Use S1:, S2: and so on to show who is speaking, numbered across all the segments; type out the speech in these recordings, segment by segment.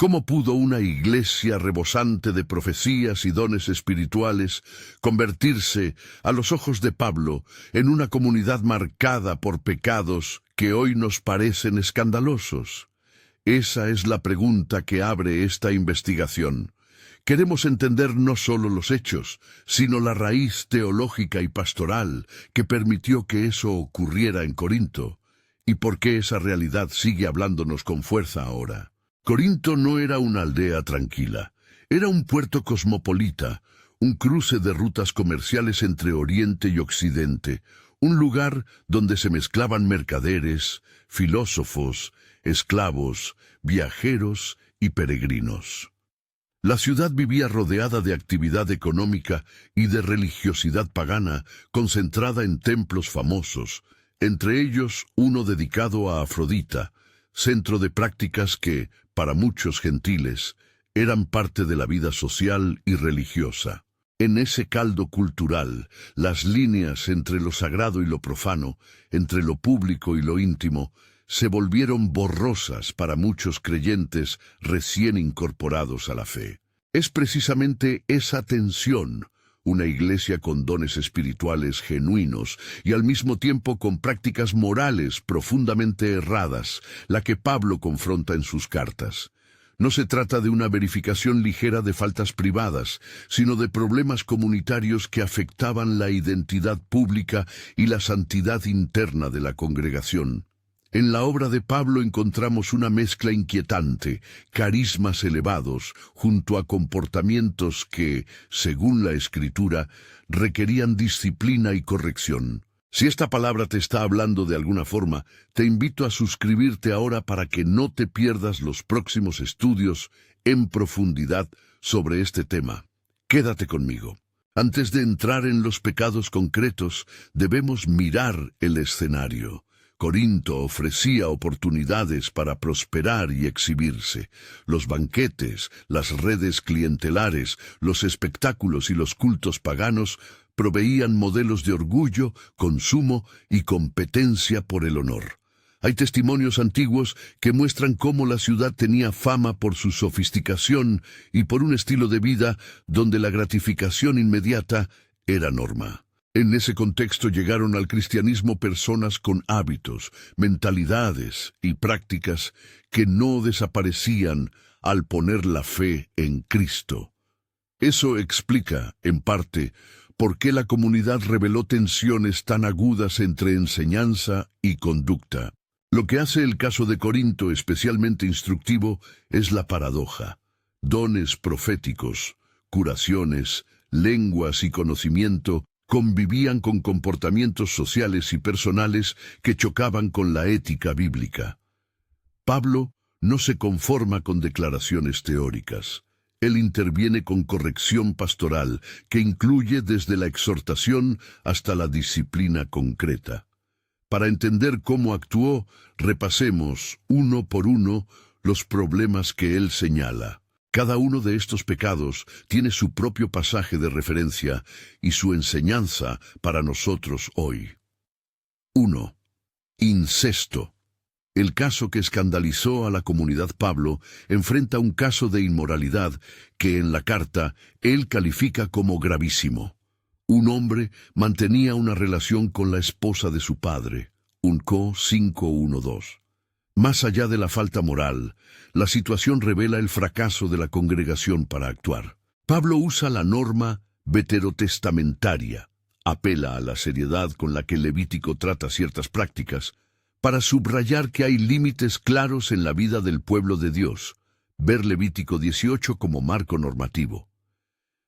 S1: ¿Cómo pudo una iglesia rebosante de profecías y dones espirituales convertirse, a los ojos de Pablo, en una comunidad marcada por pecados que hoy nos parecen escandalosos? Esa es la pregunta que abre esta investigación. Queremos entender no solo los hechos, sino la raíz teológica y pastoral que permitió que eso ocurriera en Corinto, y por qué esa realidad sigue hablándonos con fuerza ahora. Corinto no era una aldea tranquila, era un puerto cosmopolita, un cruce de rutas comerciales entre Oriente y Occidente, un lugar donde se mezclaban mercaderes, filósofos, esclavos, viajeros y peregrinos. La ciudad vivía rodeada de actividad económica y de religiosidad pagana, concentrada en templos famosos, entre ellos uno dedicado a Afrodita, centro de prácticas que, para muchos gentiles, eran parte de la vida social y religiosa. En ese caldo cultural, las líneas entre lo sagrado y lo profano, entre lo público y lo íntimo, se volvieron borrosas para muchos creyentes recién incorporados a la fe. Es precisamente esa tensión, una iglesia con dones espirituales genuinos y al mismo tiempo con prácticas morales profundamente erradas, la que Pablo confronta en sus cartas. No se trata de una verificación ligera de faltas privadas, sino de problemas comunitarios que afectaban la identidad pública y la santidad interna de la congregación. En la obra de Pablo encontramos una mezcla inquietante, carismas elevados, junto a comportamientos que, según la Escritura, requerían disciplina y corrección. Si esta palabra te está hablando de alguna forma, te invito a suscribirte ahora para que no te pierdas los próximos estudios en profundidad sobre este tema. Quédate conmigo. Antes de entrar en los pecados concretos, debemos mirar el escenario. Corinto ofrecía oportunidades para prosperar y exhibirse. Los banquetes, las redes clientelares, los espectáculos y los cultos paganos proveían modelos de orgullo, consumo y competencia por el honor. Hay testimonios antiguos que muestran cómo la ciudad tenía fama por su sofisticación y por un estilo de vida donde la gratificación inmediata era norma. En ese contexto llegaron al cristianismo personas con hábitos, mentalidades y prácticas que no desaparecían al poner la fe en Cristo. Eso explica, en parte, por qué la comunidad reveló tensiones tan agudas entre enseñanza y conducta. Lo que hace el caso de Corinto especialmente instructivo es la paradoja. Dones proféticos, curaciones, lenguas y conocimiento convivían con comportamientos sociales y personales que chocaban con la ética bíblica. Pablo no se conforma con declaraciones teóricas. Él interviene con corrección pastoral que incluye desde la exhortación hasta la disciplina concreta. Para entender cómo actuó, repasemos uno por uno los problemas que él señala. Cada uno de estos pecados tiene su propio pasaje de referencia y su enseñanza para nosotros hoy. 1. Incesto. El caso que escandalizó a la comunidad Pablo enfrenta un caso de inmoralidad que en la carta él califica como gravísimo. Un hombre mantenía una relación con la esposa de su padre, Co 5:1-2. Más allá de la falta moral, la situación revela el fracaso de la congregación para actuar. Pablo usa la norma veterotestamentaria, apela a la seriedad con la que el Levítico trata ciertas prácticas, para subrayar que hay límites claros en la vida del pueblo de Dios, ver Levítico 18 como marco normativo.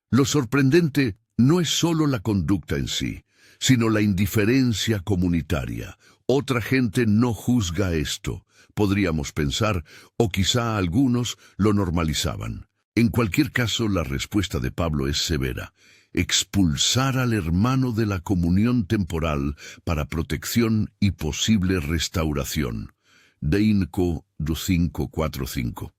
S1: Lo sorprendente no es solo la conducta en sí, sino la indiferencia comunitaria. Otra gente no juzga esto, podríamos pensar, o quizá algunos lo normalizaban. En cualquier caso, la respuesta de Pablo es severa: expulsar al hermano de la comunión temporal para protección y posible restauración. Deinco 5:4-5.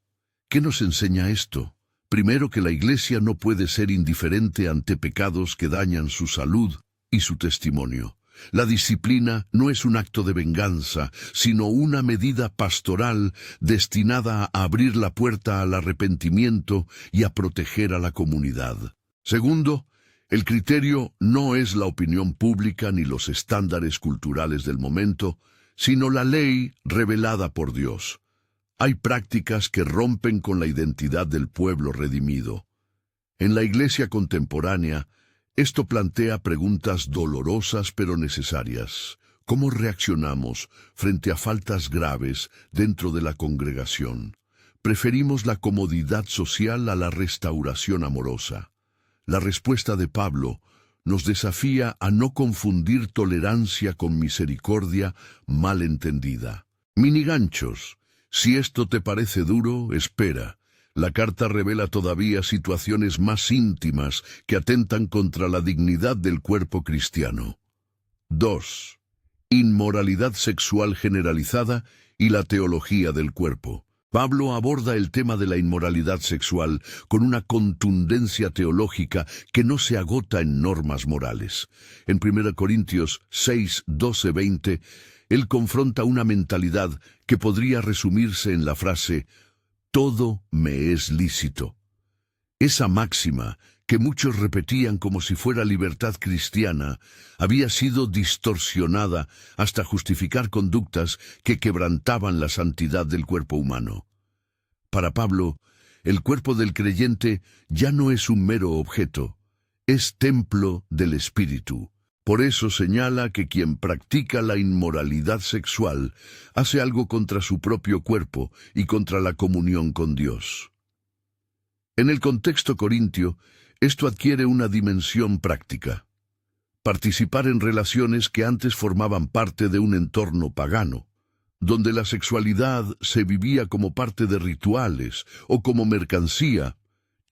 S1: ¿Qué nos enseña esto? Primero, que la Iglesia no puede ser indiferente ante pecados que dañan su salud y su testimonio. La disciplina no es un acto de venganza, sino una medida pastoral destinada a abrir la puerta al arrepentimiento y a proteger a la comunidad. Segundo, el criterio no es la opinión pública ni los estándares culturales del momento, sino la ley revelada por Dios. Hay prácticas que rompen con la identidad del pueblo redimido. En la Iglesia contemporánea, esto plantea preguntas dolorosas pero necesarias. ¿Cómo reaccionamos frente a faltas graves dentro de la congregación? ¿Preferimos la comodidad social a la restauración amorosa? La respuesta de Pablo nos desafía a no confundir tolerancia con misericordia mal entendida. Miniganchos. Si esto te parece duro, espera. La carta revela todavía situaciones más íntimas que atentan contra la dignidad del cuerpo cristiano. 2. Inmoralidad sexual generalizada y la teología del cuerpo. Pablo aborda el tema de la inmoralidad sexual con una contundencia teológica que no se agota en normas morales. En 1 Corintios 6, 12, 20, él confronta una mentalidad que podría resumirse en la frase «todo me es lícito». Esa máxima, que muchos repetían como si fuera libertad cristiana, había sido distorsionada hasta justificar conductas que quebrantaban la santidad del cuerpo humano. Para Pablo, el cuerpo del creyente ya no es un mero objeto, es templo del Espíritu. Por eso señala que quien practica la inmoralidad sexual hace algo contra su propio cuerpo y contra la comunión con Dios. En el contexto corintio, esto adquiere una dimensión práctica. Participar en relaciones que antes formaban parte de un entorno pagano, donde la sexualidad se vivía como parte de rituales o como mercancía,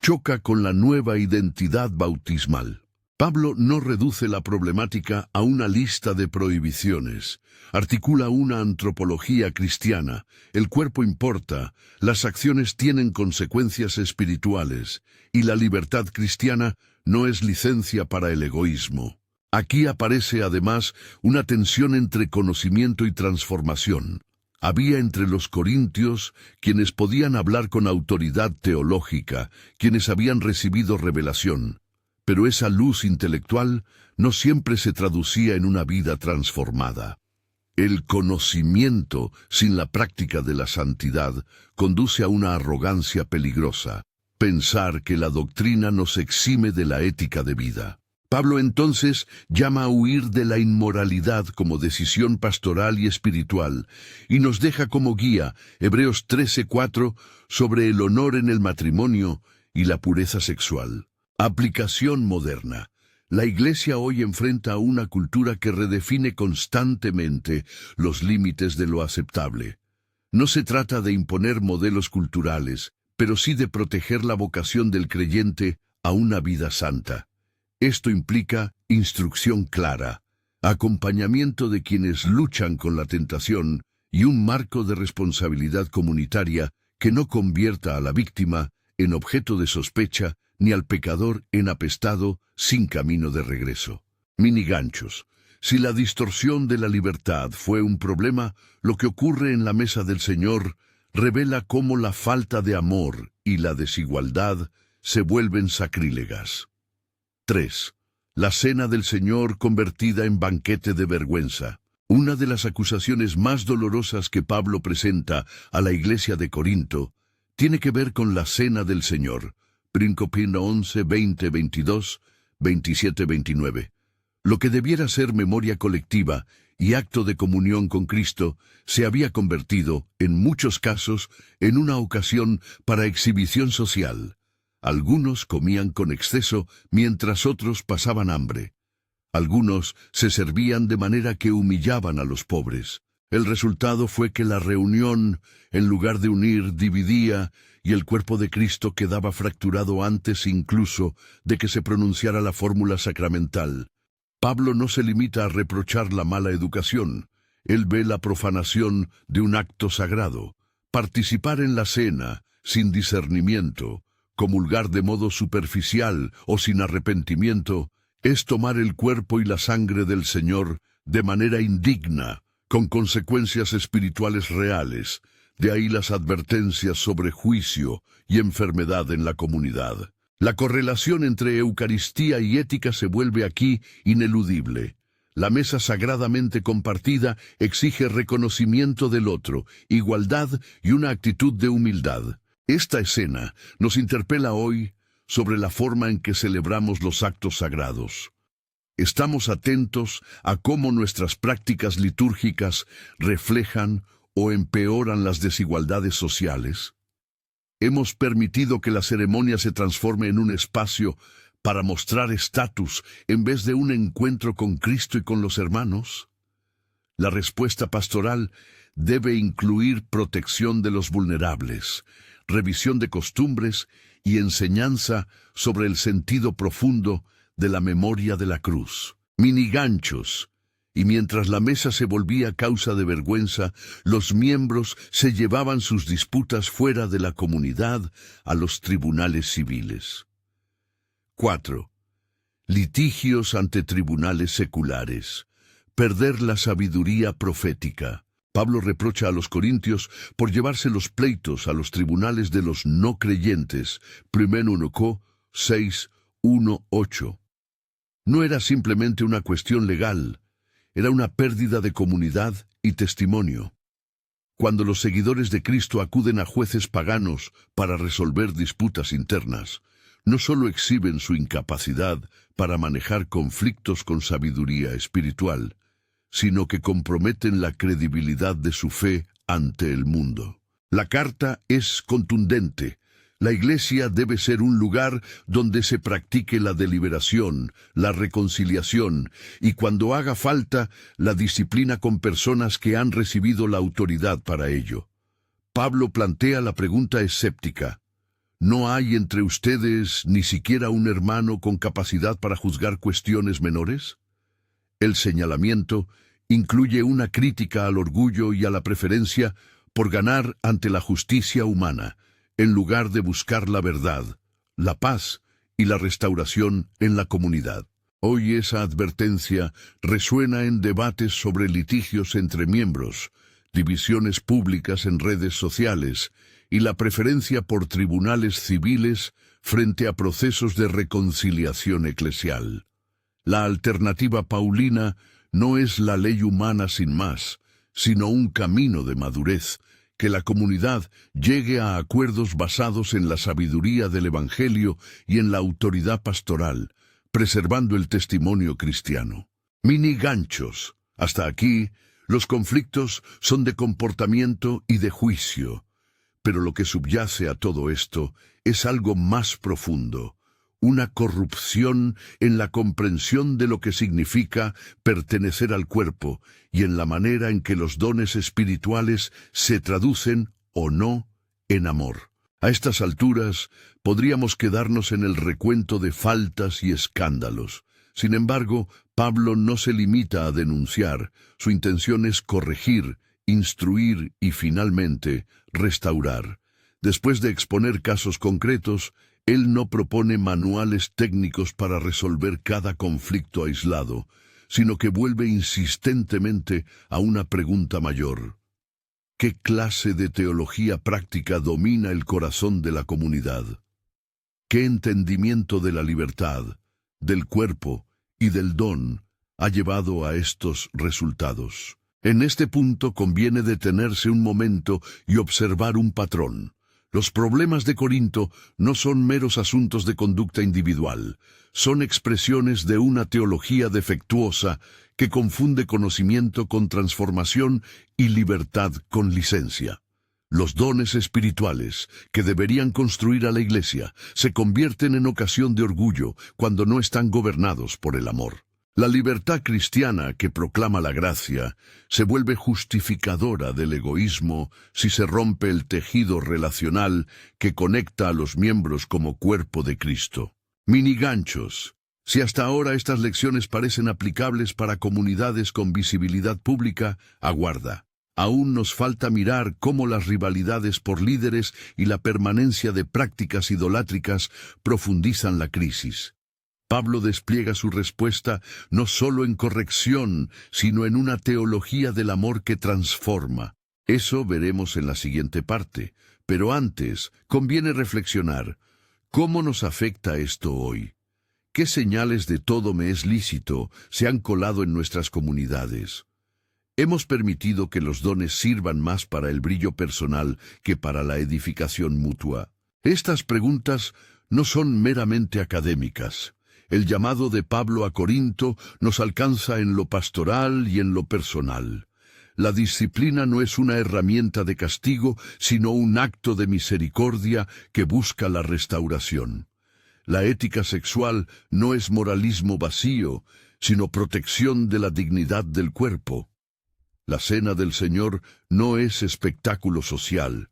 S1: choca con la nueva identidad bautismal. Pablo no reduce la problemática a una lista de prohibiciones. Articula una antropología cristiana. El cuerpo importa, las acciones tienen consecuencias espirituales, y la libertad cristiana no es licencia para el egoísmo. Aquí aparece además una tensión entre conocimiento y transformación. Había entre los corintios quienes podían hablar con autoridad teológica, quienes habían recibido revelación. Pero esa luz intelectual no siempre se traducía en una vida transformada. El conocimiento sin la práctica de la santidad conduce a una arrogancia peligrosa, pensar que la doctrina nos exime de la ética de vida. Pablo entonces llama a huir de la inmoralidad como decisión pastoral y espiritual, y nos deja como guía Hebreos 13:4 sobre el honor en el matrimonio y la pureza sexual. Aplicación moderna. La Iglesia hoy enfrenta a una cultura que redefine constantemente los límites de lo aceptable. No se trata de imponer modelos culturales, pero sí de proteger la vocación del creyente a una vida santa. Esto implica instrucción clara, acompañamiento de quienes luchan con la tentación y un marco de responsabilidad comunitaria que no convierta a la víctima en objeto de sospecha ni al pecador en apestado sin camino de regreso. Miniganchos. Si la distorsión de la libertad fue un problema, lo que ocurre en la mesa del Señor revela cómo la falta de amor y la desigualdad se vuelven sacrílegas. 3. La cena del Señor convertida en banquete de vergüenza. Una de las acusaciones más dolorosas que Pablo presenta a la iglesia de Corinto tiene que ver con la cena del Señor. 1 Corintios 11, 20, 22, 27, 29. Lo que debiera ser memoria colectiva y acto de comunión con Cristo se había convertido, en muchos casos, en una ocasión para exhibición social. Algunos comían con exceso mientras otros pasaban hambre. Algunos se servían de manera que humillaban a los pobres. El resultado fue que la reunión, en lugar de unir, dividía, y el cuerpo de Cristo quedaba fracturado antes incluso de que se pronunciara la fórmula sacramental. Pablo no se limita a reprochar la mala educación. Él ve la profanación de un acto sagrado. Participar en la cena, sin discernimiento, comulgar de modo superficial o sin arrepentimiento, es tomar el cuerpo y la sangre del Señor de manera indigna, con consecuencias espirituales reales. De ahí las advertencias sobre juicio y enfermedad en la comunidad. La correlación entre Eucaristía y ética se vuelve aquí ineludible. La mesa sagradamente compartida exige reconocimiento del otro, igualdad y una actitud de humildad. Esta escena nos interpela hoy sobre la forma en que celebramos los actos sagrados. ¿Estamos atentos a cómo nuestras prácticas litúrgicas reflejan o empeoran las desigualdades sociales? ¿Hemos permitido que la ceremonia se transforme en un espacio para mostrar estatus en vez de un encuentro con Cristo y con los hermanos? La respuesta pastoral debe incluir protección de los vulnerables, revisión de costumbres y enseñanza sobre el sentido profundo de la memoria de la cruz. Miniganchos. Y mientras la mesa se volvía causa de vergüenza, los miembros se llevaban sus disputas fuera de la comunidad a los tribunales civiles. 4. Litigios ante tribunales seculares. Perder la sabiduría profética. Pablo reprocha a los corintios por llevarse los pleitos a los tribunales de los no creyentes. 1 6, 1, 8. No era simplemente una cuestión legal, era una pérdida de comunidad y testimonio. Cuando los seguidores de Cristo acuden a jueces paganos para resolver disputas internas, no solo exhiben su incapacidad para manejar conflictos con sabiduría espiritual, sino que comprometen la credibilidad de su fe ante el mundo. La carta es contundente. La Iglesia debe ser un lugar donde se practique la deliberación, la reconciliación y, cuando haga falta, la disciplina con personas que han recibido la autoridad para ello. Pablo plantea la pregunta escéptica: ¿no hay entre ustedes ni siquiera un hermano con capacidad para juzgar cuestiones menores? El señalamiento incluye una crítica al orgullo y a la preferencia por ganar ante la justicia humana, en lugar de buscar la verdad, la paz y la restauración en la comunidad. Hoy esa advertencia resuena en debates sobre litigios entre miembros, divisiones públicas en redes sociales y la preferencia por tribunales civiles frente a procesos de reconciliación eclesial. La alternativa paulina no es la ley humana sin más, sino un camino de madurez, que la comunidad llegue a acuerdos basados en la sabiduría del Evangelio y en la autoridad pastoral, preservando el testimonio cristiano. Miniganchos. Hasta aquí, los conflictos son de comportamiento y de juicio, pero lo que subyace a todo esto es algo más profundo, una corrupción en la comprensión de lo que significa pertenecer al cuerpo y en la manera en que los dones espirituales se traducen o no en amor. A estas alturas podríamos quedarnos en el recuento de faltas y escándalos. Sin embargo, Pablo no se limita a denunciar, su intención es corregir, instruir y finalmente restaurar. Después de exponer casos concretos, él no propone manuales técnicos para resolver cada conflicto aislado, sino que vuelve insistentemente a una pregunta mayor. ¿Qué clase de teología práctica domina el corazón de la comunidad? ¿Qué entendimiento de la libertad, del cuerpo y del don ha llevado a estos resultados? En este punto conviene detenerse un momento y observar un patrón. Los problemas de Corinto no son meros asuntos de conducta individual, son expresiones de una teología defectuosa que confunde conocimiento con transformación y libertad con licencia. Los dones espirituales, que deberían construir a la Iglesia, se convierten en ocasión de orgullo cuando no están gobernados por el amor. La libertad cristiana que proclama la gracia se vuelve justificadora del egoísmo si se rompe el tejido relacional que conecta a los miembros como cuerpo de Cristo. Miniganchos. Si hasta ahora estas lecciones parecen aplicables para comunidades con visibilidad pública, aguarda. Aún nos falta mirar cómo las rivalidades por líderes y la permanencia de prácticas idolátricas profundizan la crisis. Pablo despliega su respuesta no solo en corrección, sino en una teología del amor que transforma. Eso veremos en la siguiente parte, pero antes conviene reflexionar. ¿Cómo nos afecta esto hoy? ¿Qué señales de todo me es lícito se han colado en nuestras comunidades? ¿Hemos permitido que los dones sirvan más para el brillo personal que para la edificación mutua? Estas preguntas no son meramente académicas. El llamado de Pablo a Corinto nos alcanza en lo pastoral y en lo personal. La disciplina no es una herramienta de castigo, sino un acto de misericordia que busca la restauración. La ética sexual no es moralismo vacío, sino protección de la dignidad del cuerpo. La cena del Señor no es espectáculo social,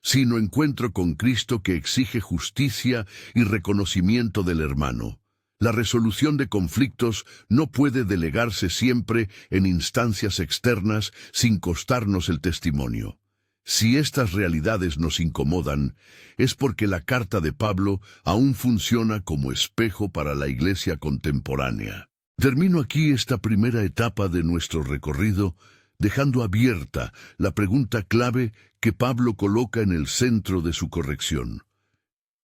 S1: sino encuentro con Cristo que exige justicia y reconocimiento del hermano. La resolución de conflictos no puede delegarse siempre en instancias externas sin costarnos el testimonio. Si estas realidades nos incomodan, es porque la carta de Pablo aún funciona como espejo para la iglesia contemporánea. Termino aquí esta primera etapa de nuestro recorrido, dejando abierta la pregunta clave que Pablo coloca en el centro de su corrección.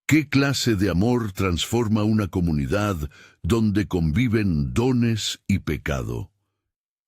S1: ¿Qué clase de amor transforma una comunidad donde conviven dones y pecado?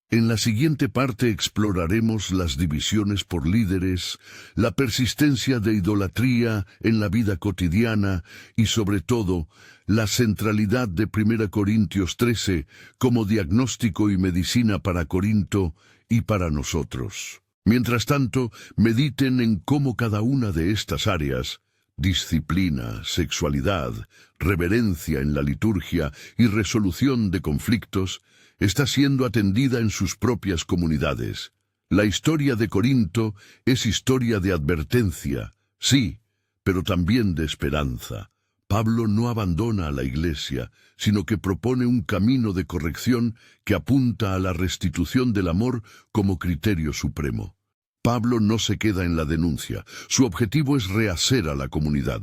S1: En la siguiente parte exploraremos las divisiones por líderes, la persistencia de idolatría en la vida cotidiana y, sobre todo, la centralidad de 1 Corintios 13 como diagnóstico y medicina para Corinto y para nosotros. Mientras tanto, mediten en cómo cada una de estas áreas, disciplina, sexualidad, reverencia en la liturgia y resolución de conflictos, está siendo atendida en sus propias comunidades. La historia de Corinto es historia de advertencia, sí, pero también de esperanza. Pablo no abandona a la iglesia, sino que propone un camino de corrección que apunta a la restitución del amor como criterio supremo. Pablo no se queda en la denuncia, su objetivo es rehacer a la comunidad.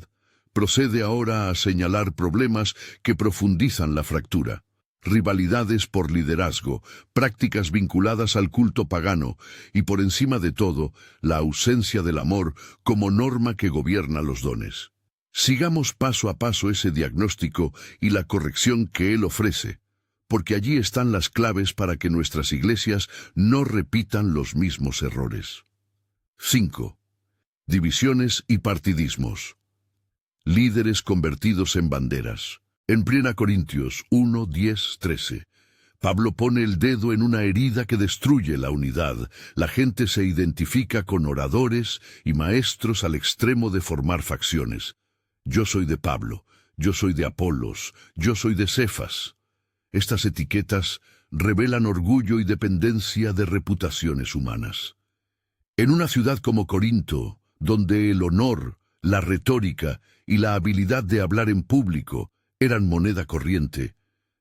S1: Procede ahora a señalar problemas que profundizan la fractura. Rivalidades por liderazgo, prácticas vinculadas al culto pagano y, por encima de todo, la ausencia del amor como norma que gobierna los dones. Sigamos paso a paso ese diagnóstico y la corrección que él ofrece, porque allí están las claves para que nuestras iglesias no repitan los mismos errores. 5. Divisiones y partidismos. Líderes convertidos en banderas. En 1 Corintios 1, 10, 13, Pablo pone el dedo en una herida que destruye la unidad. La gente se identifica con oradores y maestros al extremo de formar facciones. Yo soy de Pablo, yo soy de Apolos, yo soy de Cefas. Estas etiquetas revelan orgullo y dependencia de reputaciones humanas. En una ciudad como Corinto, donde el honor, la retórica y la habilidad de hablar en público eran moneda corriente,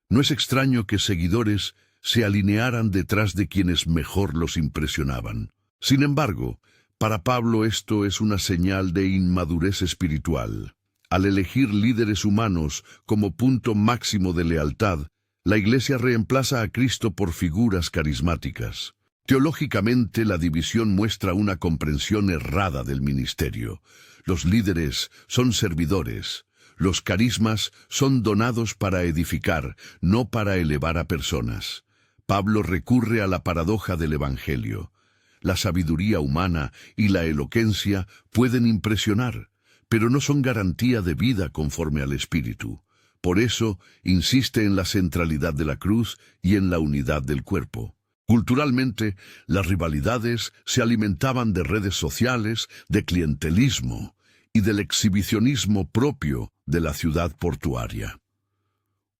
S1: no es extraño que seguidores se alinearan detrás de quienes mejor los impresionaban. Sin embargo, para Pablo esto es una señal de inmadurez espiritual. Al elegir líderes humanos como punto máximo de lealtad, la Iglesia reemplaza a Cristo por figuras carismáticas. Teológicamente, la división muestra una comprensión errada del ministerio. Los líderes son servidores. Los carismas son donados para edificar, no para elevar a personas. Pablo recurre a la paradoja del Evangelio. La sabiduría humana y la elocuencia pueden impresionar, pero no son garantía de vida conforme al Espíritu. Por eso, insiste en la centralidad de la cruz y en la unidad del cuerpo. Culturalmente, las rivalidades se alimentaban de redes sociales, de clientelismo y del exhibicionismo propio de la ciudad portuaria.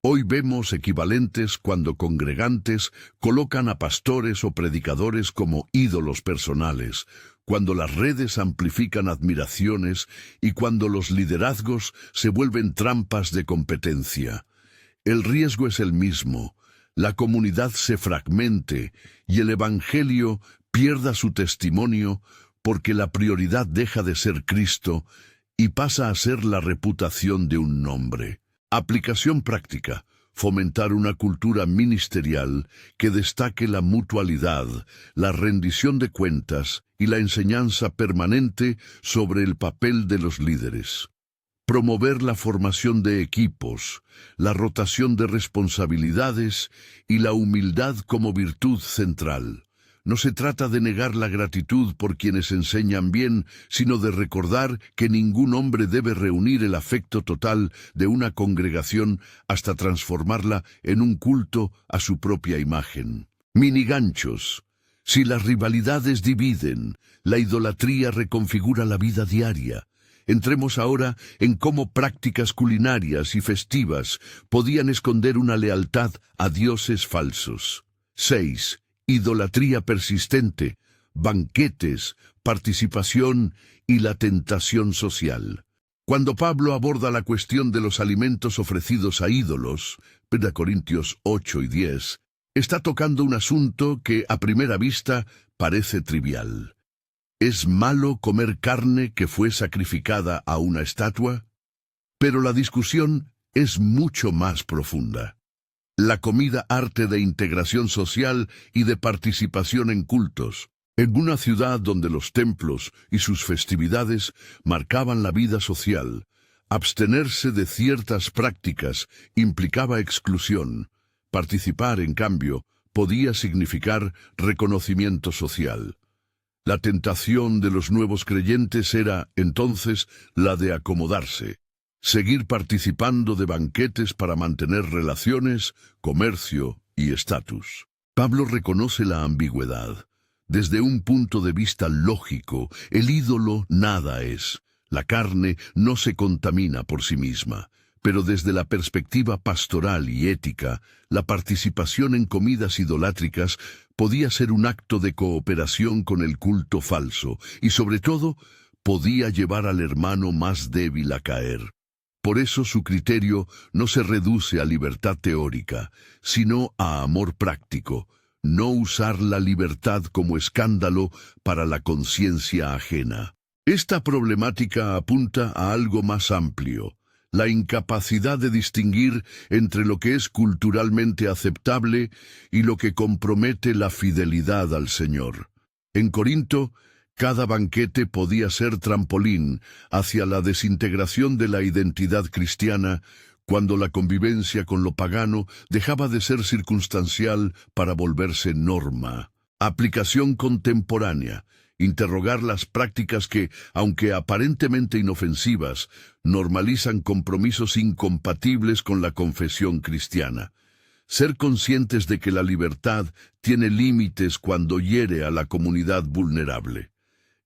S1: Hoy vemos equivalentes cuando congregantes colocan a pastores o predicadores como ídolos personales, cuando las redes amplifican admiraciones y cuando los liderazgos se vuelven trampas de competencia. El riesgo es el mismo: la comunidad se fragmente y el Evangelio pierda su testimonio porque la prioridad deja de ser Cristo y pasa a ser la reputación de un nombre. Aplicación práctica. fomentar una cultura ministerial que destaque la mutualidad, la rendición de cuentas y la enseñanza permanente sobre el papel de los líderes. Promover la formación de equipos, la rotación de responsabilidades y la humildad como virtud central. No se trata de negar la gratitud por quienes enseñan bien, sino de recordar que ningún hombre debe reunir el afecto total de una congregación hasta transformarla en un culto a su propia imagen. Miniganchos. Si las rivalidades dividen, la idolatría reconfigura la vida diaria. Entremos ahora en cómo prácticas culinarias y festivas podían esconder una lealtad a dioses falsos. 6. Idolatría persistente, banquetes, participación y la tentación social. Cuando Pablo aborda la cuestión de los alimentos ofrecidos a ídolos, 1 Corintios 8 y 10, está tocando un asunto que a primera vista parece trivial. ¿Es malo comer carne que fue sacrificada a una estatua? Pero la discusión es mucho más profunda. La comida arte de integración social y de participación en cultos. En una ciudad donde los templos y sus festividades marcaban la vida social, abstenerse de ciertas prácticas implicaba exclusión. Participar, en cambio, podía significar reconocimiento social. La tentación de los nuevos creyentes era, entonces, la de acomodarse. Seguir participando de banquetes para mantener relaciones, comercio y estatus. Pablo reconoce la ambigüedad. Desde un punto de vista lógico, el ídolo nada es. La carne no se contamina por sí misma. Pero desde la perspectiva pastoral y ética, la participación en comidas idolátricas podía ser un acto de cooperación con el culto falso y, sobre todo, podía llevar al hermano más débil a caer. Por eso su criterio no se reduce a libertad teórica, sino a amor práctico, no usar la libertad como escándalo para la conciencia ajena. Esta problemática apunta a algo más amplio, la incapacidad de distinguir entre lo que es culturalmente aceptable y lo que compromete la fidelidad al Señor. En Corinto, cada banquete podía ser trampolín hacia la desintegración de la identidad cristiana, cuando la convivencia con lo pagano dejaba de ser circunstancial para volverse norma. Aplicación contemporánea. Interrogar las prácticas que, aunque aparentemente inofensivas, normalizan compromisos incompatibles con la confesión cristiana. Ser conscientes de que la libertad tiene límites cuando hiere a la comunidad vulnerable.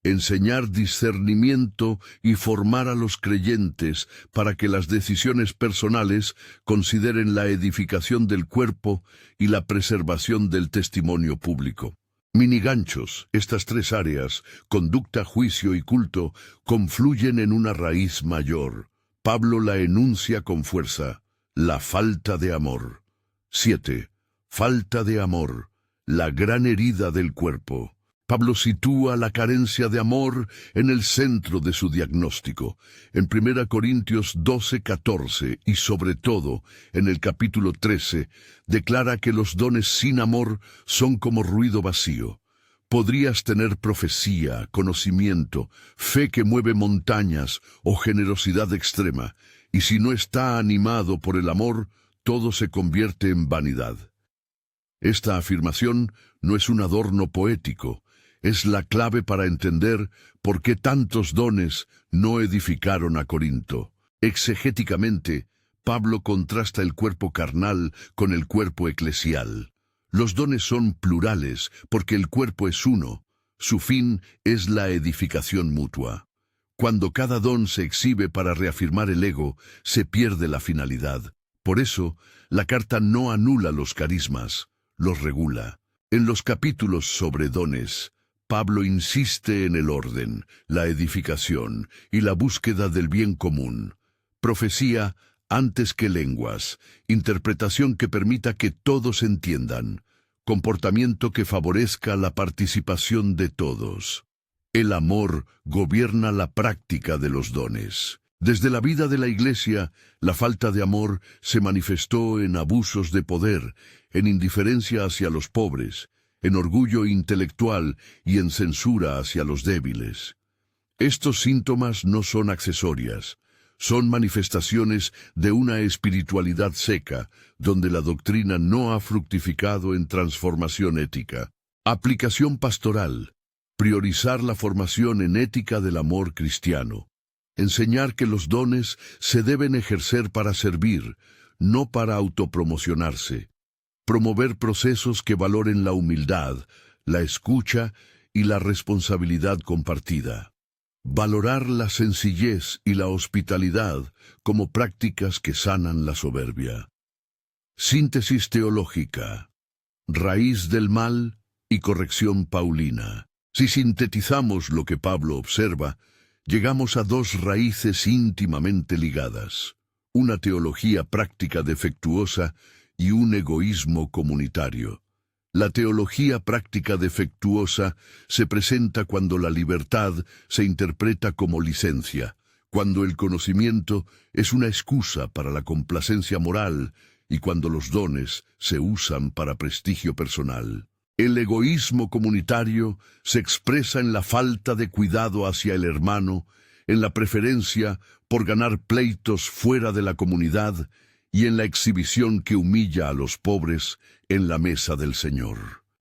S1: Enseñar discernimiento y formar a los creyentes para que las decisiones personales consideren la edificación del cuerpo y la preservación del testimonio público. Miniganchos, estas tres áreas, conducta, juicio y culto, confluyen en una raíz mayor. Pablo la enuncia con fuerza: la falta de amor. 7. Falta de amor, la gran herida del cuerpo. Pablo sitúa la carencia de amor en el centro de su diagnóstico. En 1 Corintios 12:14 y sobre todo en el capítulo 13, declara que los dones sin amor son como ruido vacío. Podrías tener profecía, conocimiento, fe que mueve montañas o generosidad extrema, y si no está animado por el amor, todo se convierte en vanidad. Esta afirmación no es un adorno poético, es la clave para entender por qué tantos dones no edificaron a Corinto. Exegéticamente, Pablo contrasta el cuerpo carnal con el cuerpo eclesial. Los dones son plurales porque el cuerpo es uno. Su fin es la edificación mutua. Cuando cada don se exhibe para reafirmar el ego, se pierde la finalidad. Por eso, la carta no anula los carismas, los regula. En los capítulos sobre dones, Pablo insiste en el orden, la edificación y la búsqueda del bien común. Profecía antes que lenguas, interpretación que permita que todos entiendan, comportamiento que favorezca la participación de todos. El amor gobierna la práctica de los dones. Desde la vida de la Iglesia, la falta de amor se manifestó en abusos de poder, en indiferencia hacia los pobres, en orgullo intelectual y en censura hacia los débiles. Estos síntomas no son accesorias, son manifestaciones de una espiritualidad seca, donde la doctrina no ha fructificado en transformación ética. Aplicación pastoral. Priorizar la formación en ética del amor cristiano. Enseñar que los dones se deben ejercer para servir, no para autopromocionarse. Promover procesos que valoren la humildad, la escucha y la responsabilidad compartida. Valorar la sencillez y la hospitalidad como prácticas que sanan la soberbia. Síntesis teológica. Raíz del mal y corrección paulina. Si sintetizamos lo que Pablo observa, llegamos a dos raíces íntimamente ligadas: una teología práctica defectuosa y un egoísmo comunitario. La teología práctica defectuosa se presenta cuando la libertad se interpreta como licencia, cuando el conocimiento es una excusa para la complacencia moral y cuando los dones se usan para prestigio personal. El egoísmo comunitario se expresa en la falta de cuidado hacia el hermano, en la preferencia por ganar pleitos fuera de la comunidad y en la exhibición que humilla a los pobres en la mesa del Señor.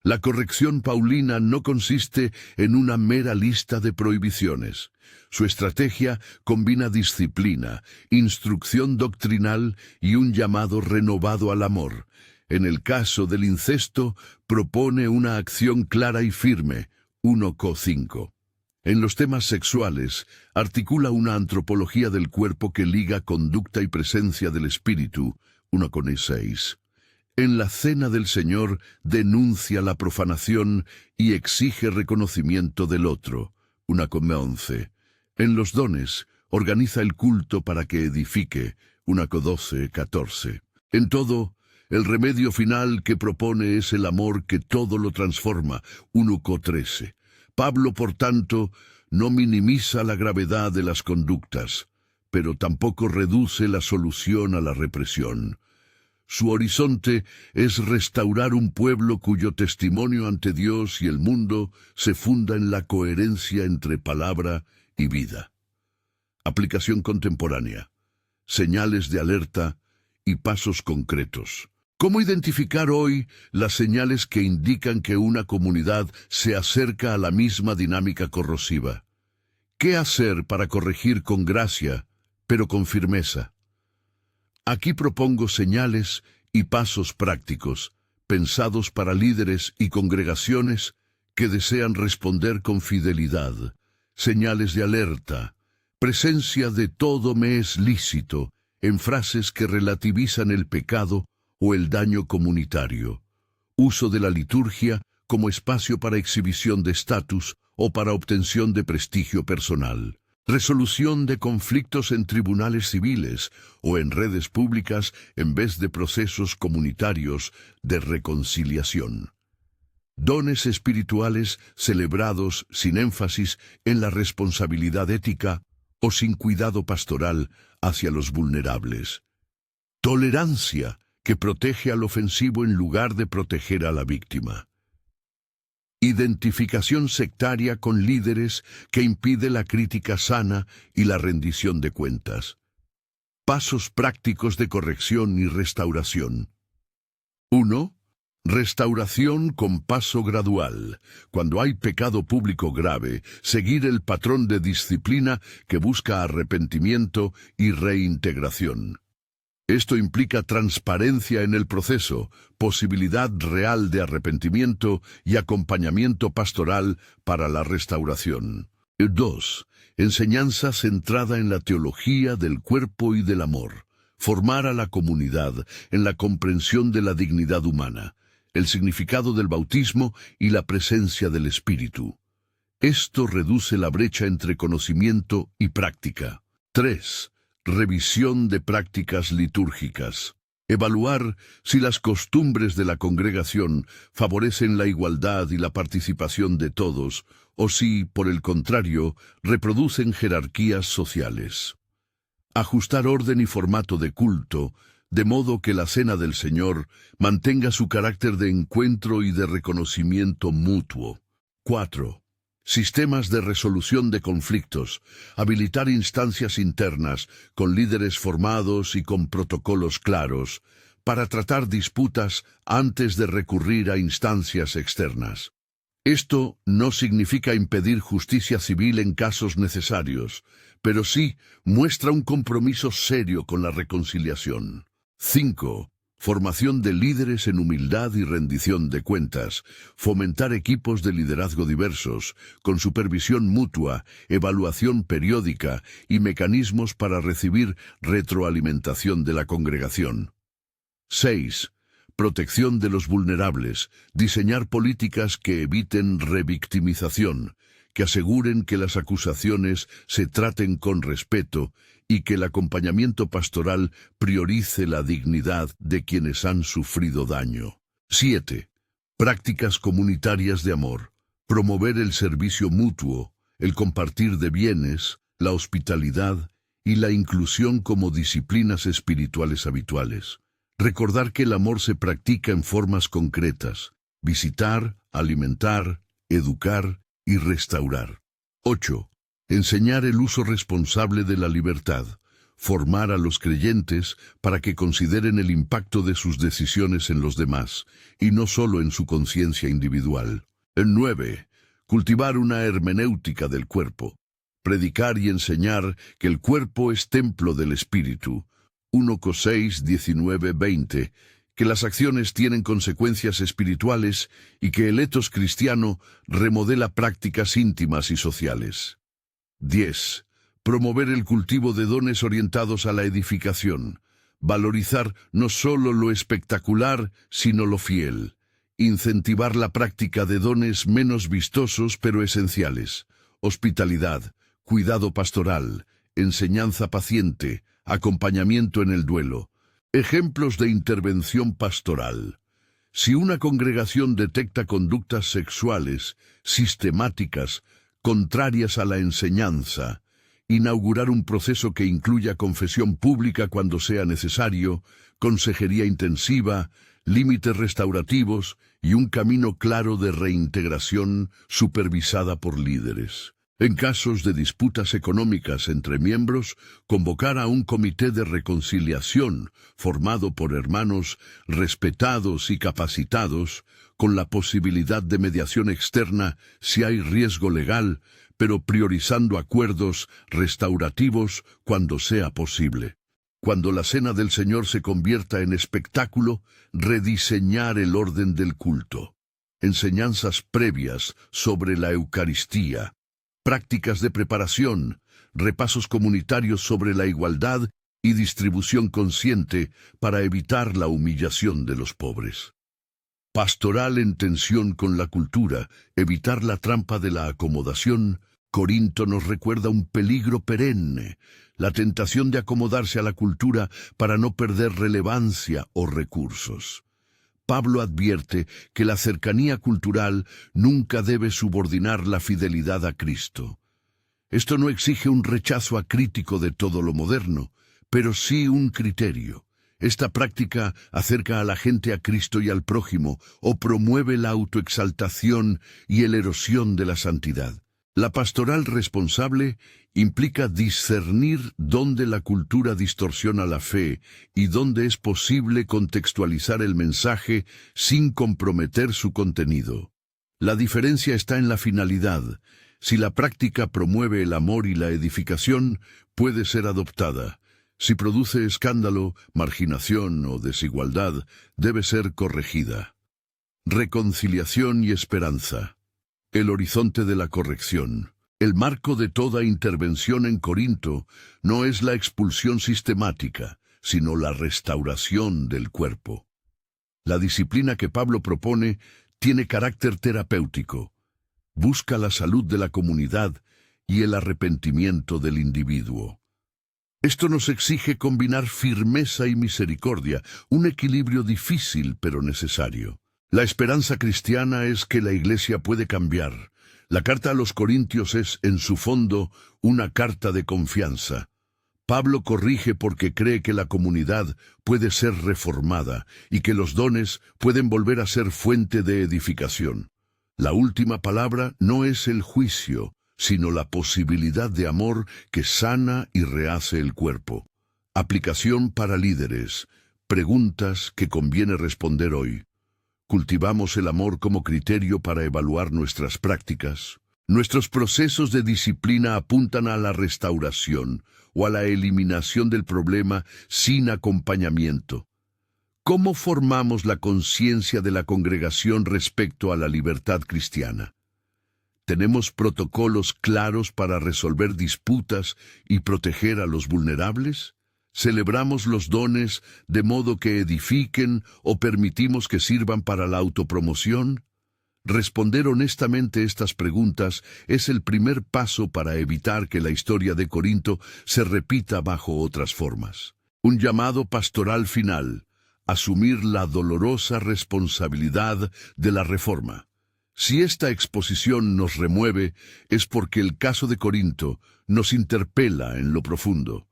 S1: La corrección paulina no consiste en una mera lista de prohibiciones. Su estrategia combina disciplina, instrucción doctrinal y un llamado renovado al amor. En el caso del incesto, propone una acción clara y firme, 1 Cor 5. En los temas sexuales, articula una antropología del cuerpo que liga conducta y presencia del espíritu, 1 Cor 6. En la cena del Señor denuncia la profanación y exige reconocimiento del otro, 1 Cor 11. En los dones, organiza el culto para que edifique, 1 Cor 14. En todo, el remedio final que propone es el amor que todo lo transforma, 1 Cor 13. Pablo, por tanto, no minimiza la gravedad de las conductas, pero tampoco reduce la solución a la represión. Su horizonte es restaurar un pueblo cuyo testimonio ante Dios y el mundo se funda en la coherencia entre palabra y vida. Aplicación contemporánea. Señales de alerta y pasos concretos. ¿Cómo identificar hoy las señales que indican que una comunidad se acerca a la misma dinámica corrosiva? ¿Qué hacer para corregir con gracia, pero con firmeza? Aquí propongo señales y pasos prácticos, pensados para líderes y congregaciones que desean responder con fidelidad. Señales de alerta. Presencia de todo me es lícito, en frases que relativizan el pecado o el daño comunitario. Uso de la liturgia como espacio para exhibición de estatus o para obtención de prestigio personal. Resolución de conflictos en tribunales civiles o en redes públicas en vez de procesos comunitarios de reconciliación. Dones espirituales celebrados sin énfasis en la responsabilidad ética o sin cuidado pastoral hacia los vulnerables. Tolerancia que protege al ofensivo en lugar de proteger a la víctima. Identificación sectaria con líderes que impide la crítica sana y la rendición de cuentas. Pasos prácticos de corrección y restauración. 1. Restauración con paso gradual. Cuando hay pecado público grave, seguir el patrón de disciplina que busca arrepentimiento y reintegración. Esto implica transparencia en el proceso, posibilidad real de arrepentimiento y acompañamiento pastoral para la restauración. 2. Enseñanza centrada en la teología del cuerpo y del amor. Formar a la comunidad en la comprensión de la dignidad humana, el significado del bautismo y la presencia del Espíritu. Esto reduce la brecha entre conocimiento y práctica. 3. Revisión de prácticas litúrgicas. Evaluar si las costumbres de la congregación favorecen la igualdad y la participación de todos, o si, por el contrario, reproducen jerarquías sociales. Ajustar orden y formato de culto, de modo que la Cena del Señor mantenga su carácter de encuentro y de reconocimiento mutuo. 4. Sistemas de resolución de conflictos. Habilitar instancias internas, con líderes formados y con protocolos claros, para tratar disputas antes de recurrir a instancias externas. Esto no significa impedir justicia civil en casos necesarios, pero sí muestra un compromiso serio con la reconciliación. 5. Formación de líderes en humildad y rendición de cuentas. Fomentar equipos de liderazgo diversos, con supervisión mutua, evaluación periódica y mecanismos para recibir retroalimentación de la congregación. 6. Protección de los vulnerables. Diseñar políticas que eviten revictimización, que aseguren que las acusaciones se traten con respeto y que el acompañamiento pastoral priorice la dignidad de quienes han sufrido daño. 7. Prácticas comunitarias de amor. Promover el servicio mutuo, el compartir de bienes, la hospitalidad y la inclusión como disciplinas espirituales habituales. Recordar que el amor se practica en formas concretas: visitar, alimentar, educar y restaurar. 8. Enseñar el uso responsable de la libertad. Formar a los creyentes para que consideren el impacto de sus decisiones en los demás, y no solo en su conciencia individual. 9. Cultivar una hermenéutica del cuerpo. Predicar y enseñar que el cuerpo es templo del Espíritu. 1 Cos 19, 20, que las acciones tienen consecuencias espirituales y que el etos cristiano remodela prácticas íntimas y sociales. 10. Promover el cultivo de dones orientados a la edificación. Valorizar no solo lo espectacular, sino lo fiel. Incentivar la práctica de dones menos vistosos pero esenciales: hospitalidad, cuidado pastoral, enseñanza paciente, acompañamiento en el duelo. Ejemplos de intervención pastoral. Si una congregación detecta conductas sexuales sistemáticas contrarias a la enseñanza, inaugurar un proceso que incluya confesión pública cuando sea necesario, consejería intensiva, límites restaurativos y un camino claro de reintegración supervisada por líderes. En casos de disputas económicas entre miembros, convocar a un comité de reconciliación formado por hermanos respetados y capacitados, con la posibilidad de mediación externa si hay riesgo legal, pero priorizando acuerdos restaurativos cuando sea posible. Cuando la Cena del Señor se convierta en espectáculo, rediseñar el orden del culto. Enseñanzas previas sobre la Eucaristía. Prácticas de preparación, repasos comunitarios sobre la igualdad y distribución consciente para evitar la humillación de los pobres. Pastoral en tensión con la cultura, evitar la trampa de la acomodación. Corinto nos recuerda un peligro perenne, la tentación de acomodarse a la cultura para no perder relevancia o recursos. Pablo advierte que la cercanía cultural nunca debe subordinar la fidelidad a Cristo. Esto no exige un rechazo acrítico de todo lo moderno, pero sí un criterio. Esta práctica acerca a la gente a Cristo y al prójimo, o promueve la autoexaltación y la erosión de la santidad. La pastoral responsable implica discernir dónde la cultura distorsiona la fe y dónde es posible contextualizar el mensaje sin comprometer su contenido. La diferencia está en la finalidad. Si la práctica promueve el amor y la edificación, puede ser adoptada. Si produce escándalo, marginación o desigualdad, debe ser corregida. Reconciliación y esperanza. El horizonte de la corrección. El marco de toda intervención en Corinto no es la expulsión sistemática, sino la restauración del cuerpo. La disciplina que Pablo propone tiene carácter terapéutico. Busca la salud de la comunidad y el arrepentimiento del individuo. Esto nos exige combinar firmeza y misericordia, un equilibrio difícil pero necesario. La esperanza cristiana es que la Iglesia puede cambiar. La carta a los Corintios es, en su fondo, una carta de confianza. Pablo corrige porque cree que la comunidad puede ser reformada y que los dones pueden volver a ser fuente de edificación. La última palabra no es el juicio, sino la posibilidad de amor que sana y rehace el cuerpo. Aplicación para líderes. Preguntas que conviene responder hoy. ¿Cultivamos el amor como criterio para evaluar nuestras prácticas? ¿Nuestros procesos de disciplina apuntan a la restauración o a la eliminación del problema sin acompañamiento? ¿Cómo formamos la conciencia de la congregación respecto a la libertad cristiana? ¿Tenemos protocolos claros para resolver disputas y proteger a los vulnerables? ¿Celebramos los dones de modo que edifiquen o permitimos que sirvan para la autopromoción? Responder honestamente estas preguntas es el primer paso para evitar que la historia de Corinto se repita bajo otras formas. Un llamado pastoral final: asumir la dolorosa responsabilidad de la reforma. Si esta exposición nos remueve, es porque el caso de Corinto nos interpela en lo profundo.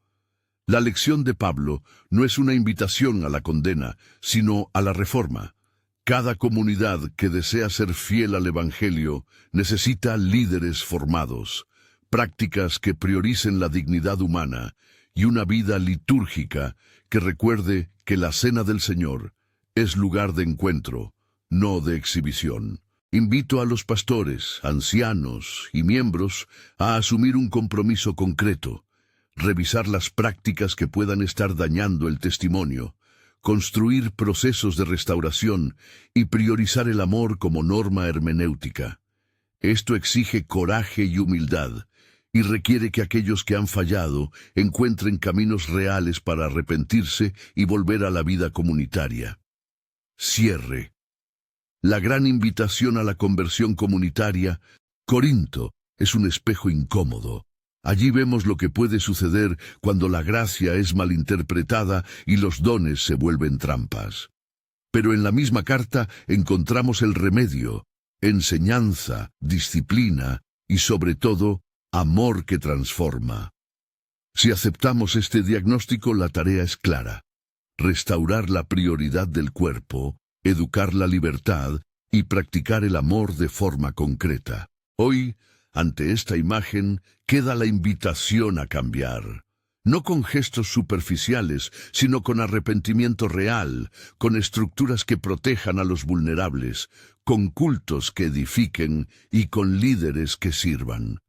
S1: La lección de Pablo no es una invitación a la condena, sino a la reforma. Cada comunidad que desea ser fiel al Evangelio necesita líderes formados, prácticas que prioricen la dignidad humana y una vida litúrgica que recuerde que la Cena del Señor es lugar de encuentro, no de exhibición. Invito a los pastores, ancianos y miembros a asumir un compromiso concreto: revisar las prácticas que puedan estar dañando el testimonio, construir procesos de restauración y priorizar el amor como norma hermenéutica. Esto exige coraje y humildad, y requiere que aquellos que han fallado encuentren caminos reales para arrepentirse y volver a la vida comunitaria. Cierre. La gran invitación a la conversión comunitaria. Corinto es un espejo incómodo. Allí vemos lo que puede suceder cuando la gracia es malinterpretada y los dones se vuelven trampas. Pero en la misma carta encontramos el remedio: enseñanza, disciplina y, sobre todo, amor que transforma. Si aceptamos este diagnóstico, la tarea es clara: restaurar la prioridad del cuerpo, educar la libertad y practicar el amor de forma concreta. Hoy, ante esta imagen, queda la invitación a cambiar. No con gestos superficiales, sino con arrepentimiento real, con estructuras que protejan a los vulnerables, con cultos que edifiquen y con líderes que sirvan.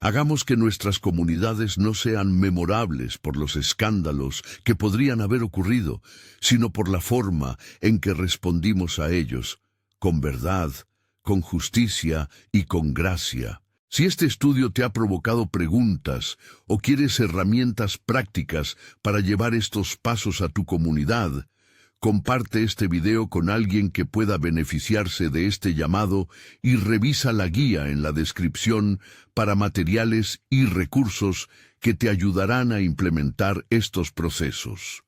S1: Hagamos que nuestras comunidades no sean memorables por los escándalos que podrían haber ocurrido, sino por la forma en que respondimos a ellos, con verdad, con justicia y con gracia. Si este estudio te ha provocado preguntas o quieres herramientas prácticas para llevar estos pasos a tu comunidad, comparte este video con alguien que pueda beneficiarse de este llamado y revisa la guía en la descripción para materiales y recursos que te ayudarán a implementar estos procesos.